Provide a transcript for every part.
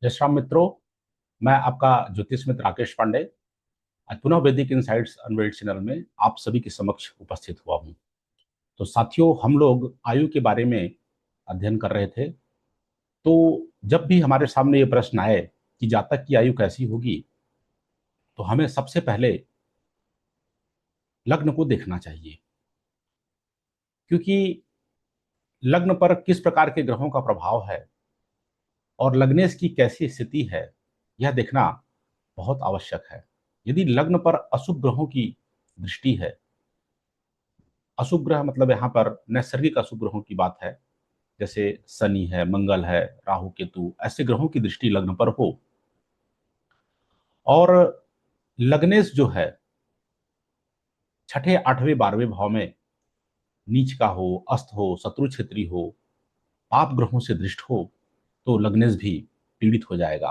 जय श्री राम मित्रों। मैं आपका ज्योतिष मित्र राकेश पांडे आज पुनः वैदिक इनसाइट्स अनवेल्ड चैनल में आप सभी के समक्ष उपस्थित हुआ हूं। तो साथियों, हम लोग आयु के बारे में अध्ययन कर रहे थे। तो जब भी हमारे सामने ये प्रश्न आए कि जातक की आयु कैसी होगी, तो हमें सबसे पहले लग्न को देखना चाहिए, क्योंकि लग्न पर किस प्रकार के ग्रहों का प्रभाव है और लग्नेश की कैसी स्थिति है, यह देखना बहुत आवश्यक है। यदि लग्न पर अशुभ ग्रहों की दृष्टि है, अशुभ ग्रह मतलब यहाँ पर नैसर्गिक अशुभ ग्रहों की बात है, जैसे शनि है, मंगल है, राहु केतु, ऐसे ग्रहों की दृष्टि लग्न पर हो, और लग्नेश जो है छठे आठवें बारहवें भाव में नीच का हो, अस्त हो, शत्रु क्षेत्री हो, पाप ग्रहों से दृष्ट हो, तो लग्नेश भी पीड़ित हो जाएगा।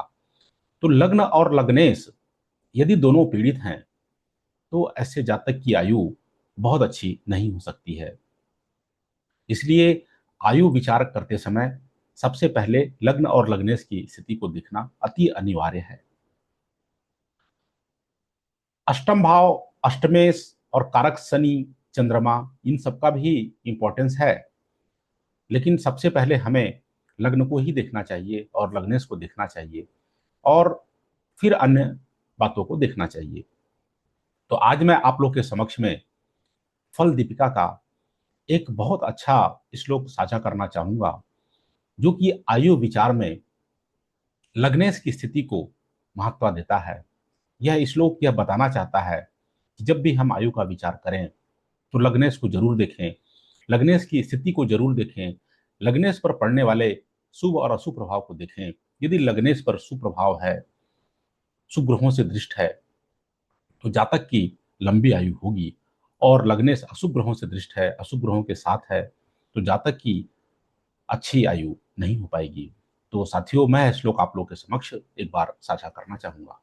तो लग्न और लग्नेश यदि दोनों पीड़ित हैं, तो ऐसे जातक की आयु बहुत अच्छी नहीं हो सकती है। इसलिए आयु विचार करते समय सबसे पहले लग्न और लग्नेश की स्थिति को देखना अति अनिवार्य है। अष्टम भाव, अष्टमेश और कारक शनि, चंद्रमा, इन सबका भी इंपॉर्टेंस है, लेकिन सबसे पहले हमें लग्न को ही देखना चाहिए और लग्नेश को देखना चाहिए, और फिर अन्य बातों को देखना चाहिए। तो आज मैं आप लोग के समक्ष में फल दीपिका का एक बहुत अच्छा श्लोक साझा करना चाहूंगा, जो कि आयु विचार में लग्नेश की स्थिति को महत्व देता है। यह श्लोक यह बताना चाहता है कि जब भी हम आयु का विचार करें, तो लग्नेश को जरूर देखें, लग्नेश की स्थिति को जरूर देखें, लग्नेश पर पड़ने वाले शुभ और अशुभ प्रभाव को देखें। यदि लग्नेश पर शुभ प्रभाव है, शुभ ग्रहों से दृष्ट है, तो जातक की लंबी आयु होगी, और लग्नेश अशुभ ग्रहों से दृष्ट है, अशुभ ग्रहों के साथ है, तो जातक की अच्छी आयु नहीं हो पाएगी। तो साथियों, मैं श्लोक आप लोग के समक्ष एक बार साझा करना चाहूंगा।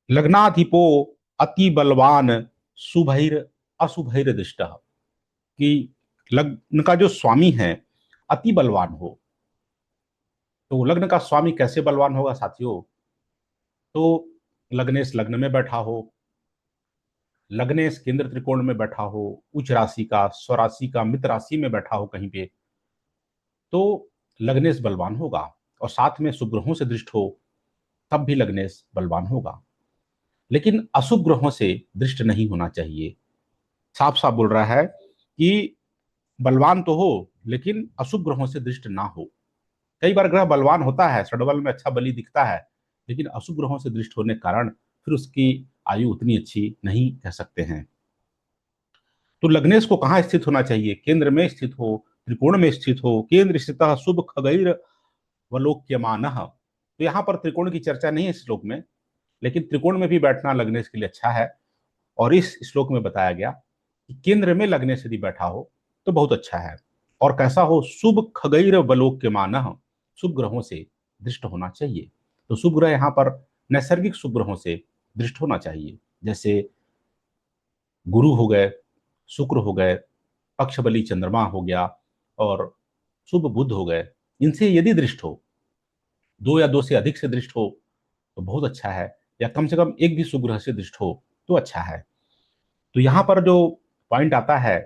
लग्नाधिपो अति बलवान शुभैर अशुभैर दृष्ट, कि लग्न का जो स्वामी है अति बलवान हो। तो लग्न का स्वामी कैसे बलवान होगा साथियों? तो लग्नेश लग्न में बैठा हो, लग्नेश केंद्र त्रिकोण में बैठा हो, उच्च राशि का, स्वराशि का, मित्र राशि में बैठा हो कहीं पे, तो लग्नेश बलवान होगा। और साथ में शुभ ग्रहों से दृष्ट हो, तब भी लग्नेश बलवान होगा। लेकिन अशुभ ग्रहों से दृष्ट नहीं होना चाहिए। साफ साफ बोल रहा है कि बलवान तो हो, लेकिन अशुभ ग्रहों से दृष्ट ना हो। कई बार ग्रह बलवान होता है, षडबल में अच्छा बली दिखता है, लेकिन अशुभ ग्रहों से दृष्ट होने के कारण फिर उसकी आयु उतनी अच्छी नहीं कह सकते हैं। तो लग्नेश को कहाँ स्थित होना चाहिए? केंद्र में स्थित हो, त्रिकोण में स्थित हो, केंद्र स्थित शुभ खगैर वलोक्यमान। तो यहाँ पर त्रिकोण की चर्चा नहीं है इस श्लोक में, लेकिन त्रिकोण में भी बैठना लग्नेश के लिए अच्छा है। और इस श्लोक में बताया गया कि केंद्र में लग्नेश यदि बैठा हो तो बहुत अच्छा है। और कैसा हो? शुभ खगैर वलोक्यमान, शुभ ग्रहों से दृष्ट होना चाहिए। तो शुभ ग्रह यहाँ पर नैसर्गिक शुभ ग्रहों से दृष्ट होना चाहिए, जैसे गुरु हो गए, शुक्र हो गए, पक्ष बली चंद्रमा हो गया, और शुभ बुध हो गए। इनसे यदि दृष्ट हो, दो या दो से अधिक से दृष्ट हो, तो बहुत अच्छा है, या कम से कम एक भी शुभ ग्रह से दृष्ट हो तो अच्छा है। तो यहाँ पर जो पॉइंट आता है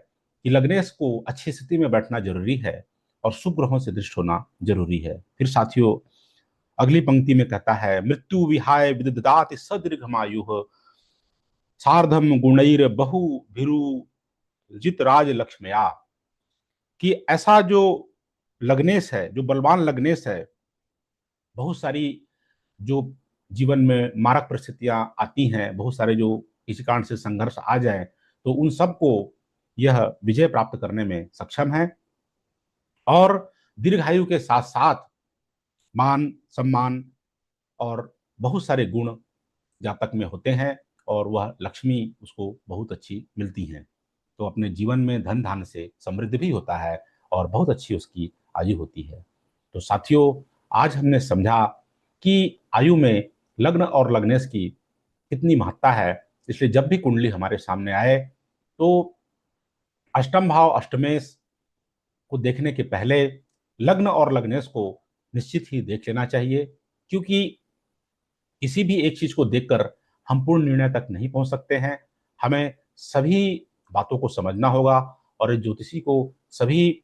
कि लग्नेश को अच्छी स्थिति में बैठना जरूरी है और शुभ ग्रहों से दृष्ट होना जरूरी है। फिर साथियों, अगली पंक्ति में कहता है, मृत्यु विहाय विदधाति सदीर्घमायु सार्धम गुणैर बहु भिरु जित राज लक्ष्मया, कि ऐसा जो लग्नेश है, जो बलवान लग्नेश है, बहुत सारी जो जीवन में मारक परिस्थितियां आती हैं, बहुत सारे जो किसी कारण से संघर्ष आ जाए, तो उन सबको यह विजय प्राप्त करने में सक्षम है। और दीर्घायु के साथ साथ मान सम्मान और बहुत सारे गुण जातक में होते हैं, और वह लक्ष्मी उसको बहुत अच्छी मिलती हैं। तो अपने जीवन में धन धान्य से समृद्ध भी होता है, और बहुत अच्छी उसकी आयु होती है। तो साथियों, आज हमने समझा कि आयु में लग्न और लग्नेश की कितनी महत्ता है। इसलिए जब भी कुंडली हमारे सामने आए, तो अष्टम भाव अष्टमेश को देखने के पहले लग्न और लग्नेश को निश्चित ही देख लेना चाहिए, क्योंकि किसी भी एक चीज को देखकर हम पूर्ण निर्णय तक नहीं पहुंच सकते हैं। हमें सभी बातों को समझना होगा और इस ज्योतिषी को सभी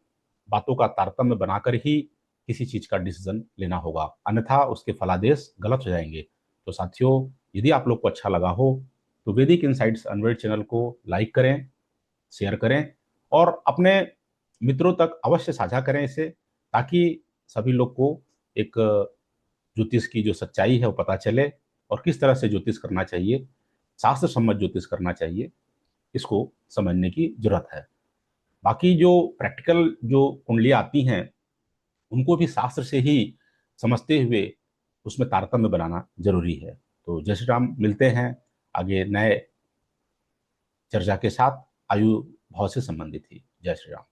बातों का तारतम्य बनाकर ही किसी चीज का डिसीजन लेना होगा, अन्यथा उसके फलादेश गलत हो जाएंगे। तो साथियों, यदि आप लोग को अच्छा लगा हो तो वैदिक इनसाइट्स अनवेड चैनल को लाइक करें, शेयर करें और अपने मित्रों तक अवश्य साझा करें इसे, ताकि सभी लोग को एक ज्योतिष की जो सच्चाई है वो पता चले और किस तरह से ज्योतिष करना चाहिए, शास्त्र सम्मत ज्योतिष करना चाहिए, इसको समझने की जरूरत है। बाकी जो प्रैक्टिकल जो कुंडलियाँ आती हैं उनको भी शास्त्र से ही समझते हुए उसमें तारतम्य बनाना जरूरी है। तो जय श्री राम, मिलते हैं आगे नए चर्चा के साथ। आयु भाव से संबंधित ही। जय श्री राम।